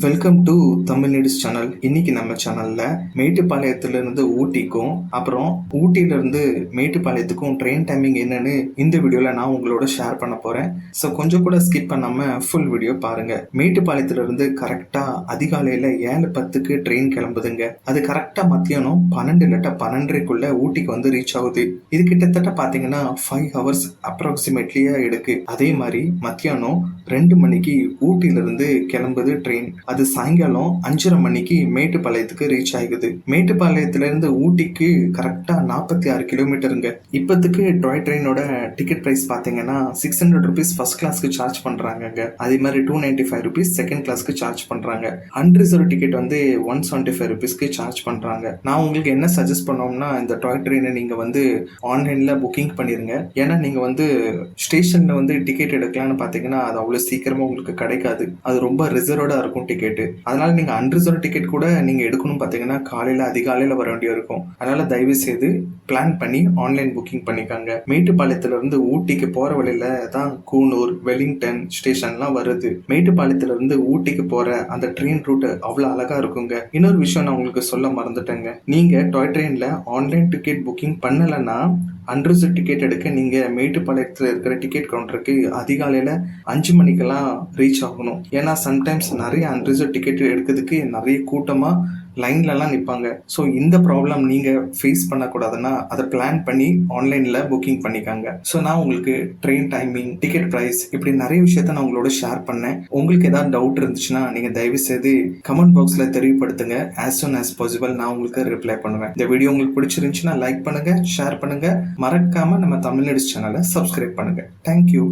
Welcome to Tamil needs channel. இன்னைக்கு நம்ம சேனல்ல மேட்டுப்பாளையத்துல இருந்து ஊட்டிக்கும் அப்புறம் ஊட்டியில இருந்து மேட்டுப்பாளையத்துக்கும் ட்ரெயின் டைமிங் என்னன்னு இந்த வீடியோல நான் உங்களோட ஷேர் பண்ண போறேன். ஸோ கொஞ்சம் கூட ஸ்கிப் பண்ணாம ஃபுல் வீடியோ பாருங்க. மேட்டுப்பாளையத்துல இருந்து கரெக்டா அதிகாலையில 7:10க்கு ட்ரெயின் கிளம்புதுங்க. அது கரெக்டா மத்தியானம் 12 இல்லாட்ட 12:30க்குள்ள ஊட்டிக்கு வந்து ரீச் ஆகுது. இது கிட்டத்தட்ட பாத்தீங்கன்னா 5 ஹவர்ஸ் அப்ராக்சிமேட்லியா எடுக்கு. அதே மாதிரி மத்தியானம் 2 மணிக்கு ஊட்டியில இருந்து கிளம்புது ட்ரெயின். அது சாயங்காலம் 5:30 மணிக்கு மேட்டுப்பாளையத்துக்கு ரீச் ஆகுது. மேட்டுப்பாளையத்துல இருந்து ஊட்டிக்கு கரெக்டா 46 கிலோமீட்டருங்க. இப்பத்துக்கு டாய் ட்ரெயினோட டிக்கெட் பிரைஸ் பாத்தீங்கன்னா 600 ருபீஸ் ஃபர்ஸ்ட் கிளாஸ்க்கு சார்ஜ் பண்றாங்க. அதே மாதிரி 295 ருபீஸ் செகண்ட் கிளாஸ்க்கு சார்ஜ் பண்றாங்க. அன்ரிசர்வ் டிக்கெட் வந்து 175 ருபீஸ்க்கு சார்ஜ் பண்றாங்க. நான் உங்களுக்கு என்ன சஜஸ்ட் பண்ணோம்னா, இந்த டாய் ட்ரெயினை நீங்க வந்து ஆன்லைன்ல புக்கிங் பண்ணிருங்க. ஏன்னா நீங்க வந்து ஸ்டேஷன்ல வந்து டிக்கெட் எடுக்கலாம்னு பாத்தீங்கன்னா அது அவ்வளவு சீக்கிரமா உங்களுக்கு கிடைக்காது. அது ரொம்ப ரிசர்வ்டா இருக்கும் டிக்கெட். அதனால நீங்க அன்ரிசர்வ் டிக்கெட் கூட நீங்க எடுக்கணும் பாத்தீங்கன்னா காலையில அதிகாலையில வர வேண்டிய இருக்கும். அதனால தயவு செய்து பிளான் பண்ணி ஆன்லைன் புக்கிங் பண்ணிக்காங்க. மேட்டுப்பாளையத்துல இருந்து ஊட்டிக்கு போற வழியில தான் கூனூர், வெலிங்டன் ஸ்டேஷன்லாம் வருது. மேட்டுப்பாளையத்துல இருந்து ஊட்டிக்கு போற அந்த ட்ரெயின் ரூட் அவ்வளவு அழகா இருக்குங்க. இன்னொரு விஷயம் நான் உங்களுக்கு சொல்ல மறந்துட்டேங்க. நீங்க டாய் ட்ரெயின்ல ஆன்லைன் டிக்கெட் புக்கிங் பண்ணலன்னா அன்ரிசர்வ் டிக்கெட் எடுக்க நீங்க மேட்டுப்பாளையத்துல இருக்கிற டிக்கெட் கவுண்டருக்கு அதிகாலையில 5 மணிக்கெல்லாம் ரீச் ஆகணும். ஏன்னா சம்டைம்ஸ் நிறைய அன்ரிசர்வ் டிக்கெட் எடுக்கிறதுக்கு நிறைய கூட்டமா லைன்லலாம் நிற்பாங்க. ஸோ இந்த ப்ராப்ளம் நீங்க ஃபேஸ் பண்ணக்கூடாதுன்னா அதை பிளான் பண்ணி ஆன்லைன்ல புக்கிங் பண்ணிக்காங்க. ஸோ நான் உங்களுக்கு ட்ரெயின் டைமிங், டிக்கெட் பிரைஸ் இப்படி நிறைய விஷயத்த நான் உங்களோட ஷேர் பண்ணேன். உங்களுக்கு ஏதாவது டவுட் இருந்துச்சுன்னா நீங்க தயவு செய்து கமெண்ட் பாக்ஸ்ல தெரியப்படுத்துங்க. ஆஸ் சூன் ஆஸ் பாசிபிள் நான் உங்களுக்கு ரிப்ளை பண்ணுவேன். இந்த வீடியோ உங்களுக்கு பிடிச்சிருந்துச்சுன்னா லைக் பண்ணுங்க, ஷேர் பண்ணுங்க. மறக்காம நம்ம தமிழ் நீடிஸ் சேனலை சப்ஸ்கிரைப் பண்ணுங்க. தேங்க்யூ.